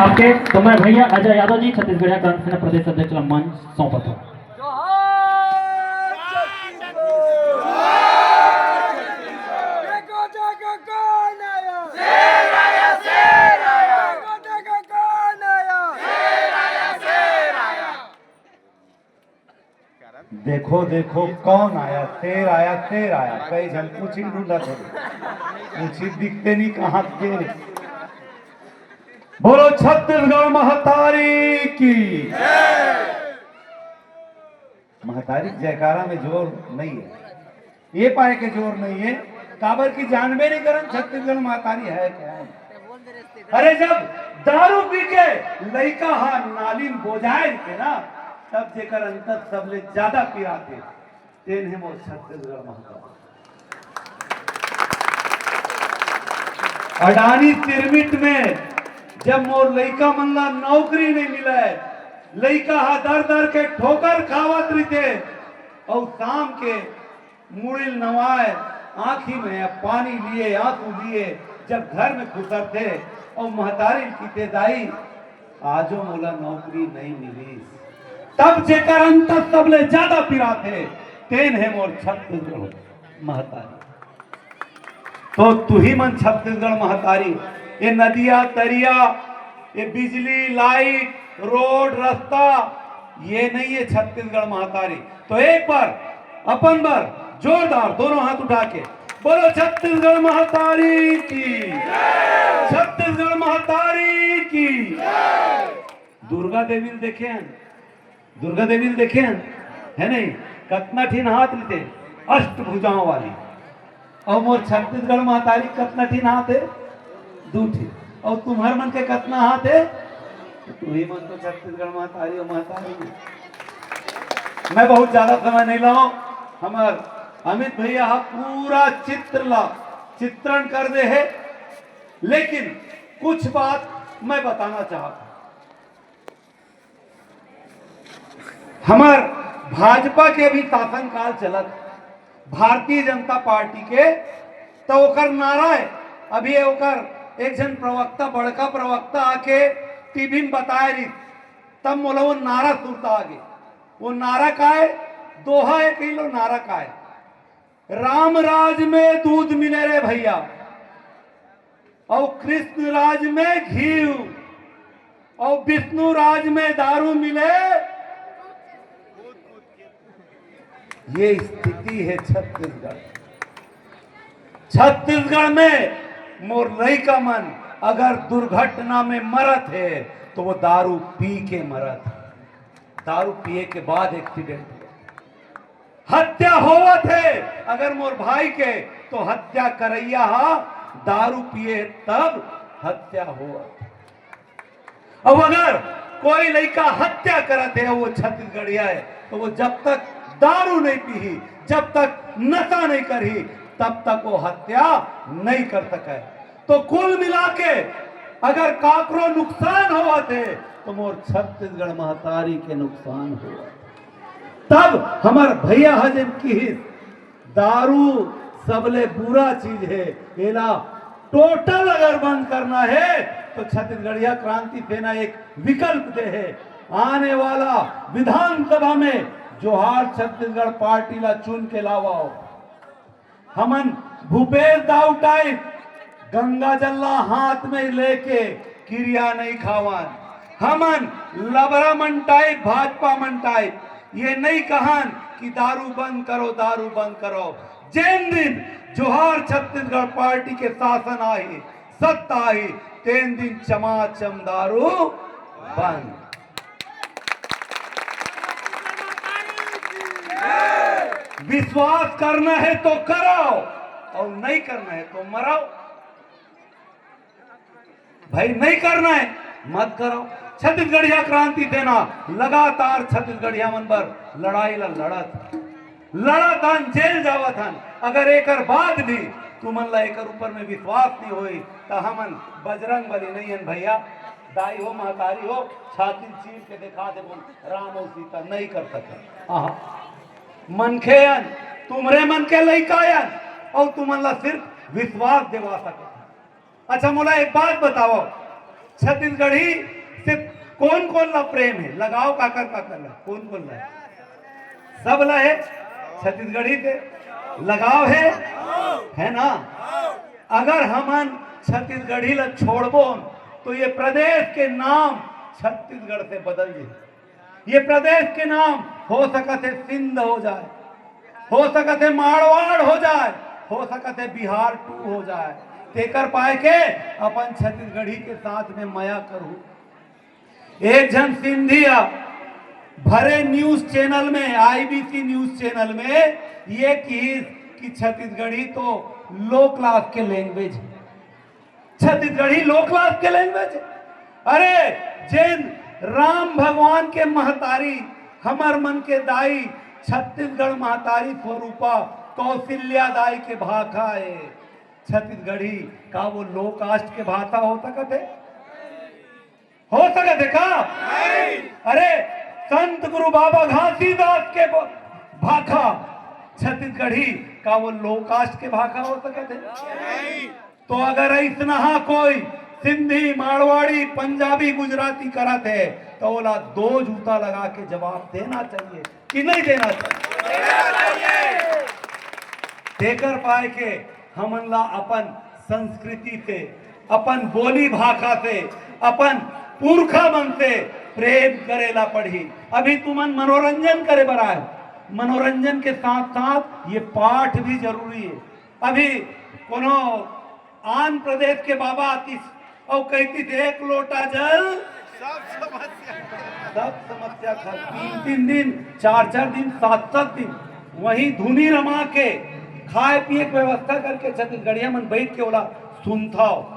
आपके। तो मैं भैया अजय यादव जी छत्तीसगढ़ क्रांति सेना प्रदेश अध्यक्ष मंच सौंपत हूँ। देखो देखो कौन आया, शेर आया, शेर आया। कई जन पूछी ढूंढा थे, पूछी दिखते नहीं कहाँ के। बोलो छत्तीसगढ़ महतारी की। महतारी जयकारा में जोर नहीं है, ये पाए के जोर नहीं है। काबर की जानबे नहीं करन छत्तीसगढ़ महतारी है क्या है। अरे जब दारू पी के लड़का हा नाली बोझाए थे ना, तब जेकर अंतर सबले ज्यादा पिराते तेन है मोर छत्तीसगढ़ महतारी। अडानी तिरमिट में जब मोर लड़का मन ला नौकरी नहीं मिला, लड़का हा दर दर के ठोकर खावत रही और शाम के मुड़िल नवाए आंखी में पानी लिए आंसू लिए जब घर में खुसर थे और महतारी की तेजाई आजो मोला नौकरी नहीं मिली, तब जेकर अंतर सबले ज्यादा पिरा थे तेन है मोर छत्तीसगढ़ महतारी। तो तू ही मन छत्तीसगढ़ महतारी। ये नदिया तरिया, ये बिजली लाइट रोड रास्ता, ये नहीं है छत्तीसगढ़ महतारी। तो एक बार अपन बार जोरदार दोनों हाथ उठा के बोलो छत्तीसगढ़ महतारी की, छत्तीसगढ़ महतारी की। दुर्गा देवी देखे हैं, दुर्गा देवी देखे हैं है नहीं, कतना ठीन हाथ लेते अष्टभुजाओं वाली। और मोर छत्तीसगढ़ महतारी कतना ठीन हाथ है, दू ठीन। और तुम्हार मन के कतना हाथ है, तू ही मन तो छत्तीसगढ़ महतारी और महतारी। मैं बहुत ज्यादा समय नहीं लाऊं, हमार अमित भैया पूरा चित्रण कर दे है, लेकिन कुछ बात मैं बताना चाहता हूं। हमार भाजपा के भी शासनकाल चलत, भारतीय जनता पार्टी के, तो ओकर नारा है। अभी ओकर एक जन प्रवक्ता, बड़का प्रवक्ता आके टीवी में बताए रही, तब मोला वो नारा सुनता आगे। वो नारा का है, दोहा है किलो नारा का है, राम राज में दूध मिले रे भैया और कृष्ण राज में घी और विष्णु राज में दारू मिले। ये स्थिति है छत्तीसगढ़। छत्तीसगढ़ में मोर लड़का मन अगर दुर्घटना में मरत है तो वो दारू पी के मरत है, दारू पिए के बाद एक्सीडेंट। हत्या होवत है अगर मोर भाई के, तो हत्या करैया हा दारू पिए तब हत्या होवत। अब अगर कोई लड़का हत्या करत है वो छत्तीसगढ़िया है, तो वो जब तक दारू नहीं पी, जब तक नशा नहीं करी, तब तक वो हत्या नहीं कर सके। तो कुल मिला के अगर काकरो नुकसान हुआ थे तो मोर छत्तीसगढ़ महतारी के नुकसान हुआ। तब हमार भैया हजम की दारू सबले बुरा चीज है, एला टोटल अगर बंद करना है तो छत्तीसगढ़िया क्रांति सेना एक विकल्प दे है। आने वाला विधानसभा में जोहार छत्तीसगढ़ पार्टी ला चुन के लावाओ। हमन भूपेश दाऊ टाइप गंगा जल्ला हाथ में लेके क्रिया नहीं खावन, हमन लबरा मन टाइप भाजपा मन टाइप ये नहीं कहन कि दारू बंद करो, दारू बंद करो। जिन दिन जोहार छत्तीसगढ़ पार्टी के शासन आई, सत्ता आई, तीन दिन चमाचम दारू बंद। विश्वास करना है तो करो और नहीं करना है तो मरो। भाई नहीं करना है मत करो। छत्तीसगढ़िया क्रांति सेना लगातार छत्तीसगढ़िया मन पर लड़ाई लड़त हन, जेल जावत हन। अगर एक बाद भी तुमन ला एक ऊपर में विश्वास नहीं होई तो हमन बजरंग बली नहीं हन भैया। दाई हो महतारी हो, छाती चीर के दिखा दे बोल राम और सीता नहीं कर सके। मनखे अन तुमरे मन के लइका अन और तुमन ला सिर्फ विश्वास दिवा सके। अच्छा मोला एक बात बताओ, छत्तीसगढ़ी से कौन कौन ला प्रेम है, लगाओ काकर काकर ला, कौन कौन ला, सब ला है छत्तीसगढ़ी से लगाव है ना। अगर हमन छत्तीसगढ़ी ला छोड़बो तो ये प्रदेश के नाम छत्तीसगढ़ से बदल जाए। ये प्रदेश के नाम हो सकते सिंध हो जाए, हो सकते मारवाड़ हो जाए, हो सकते बिहार 2 हो जाए। तेकर पाए के अपन छत्तीसगढ़ी के साथ में मया करूं। एक जन सिंधिया भरे न्यूज चैनल में, आईबीसी न्यूज चैनल में ये कि छत्तीसगढ़ी तो लो क्लास के लैंग्वेज है, छत्तीसगढ़ी लो क्लास के लैंग्वेज है। अरे जैन राम भगवान के महतारी, हमर मन के दाई छत्तीसगढ़ महतारी स्वरूपा कौशल्या दाई के भाषा है छत्तीसगढ़ी। का वो लो कास्ट के भाषा हो सकते, हो सकते का? अरे संत गुरु बाबा घासीदास के भाषा छत्तीसगढ़ी, का वो लो कास्ट के भाषा हो सकते? तो अगर ऐसा कोई सिंधी, मारवाड़ी, पंजाबी, गुजराती करत है तो बोला 2 जूता लगा के जवाब देना चाहिए कि नहीं देना चाहिए। देकर पाए के हमन ला अपन संस्कृति से, अपन बोली भाषा से, अपन पुरखा मन से प्रेम करेला पड़ी। अभी तुमन मनोरंजन करे बराए, मनोरंजन के साथ साथ ये पाठ भी जरूरी है। अभी कोनो आंध्र प्रदेश के बाबा आती और कहती थे 1 लोटा जल सब समस्या था। 3-3 दिन, 4-4 दिन, 7-7 दिन वही धुनी रमा के खाए पिए की व्यवस्था करके छत्तीसगढ़िया मन बैठ के बोला सुनता हो।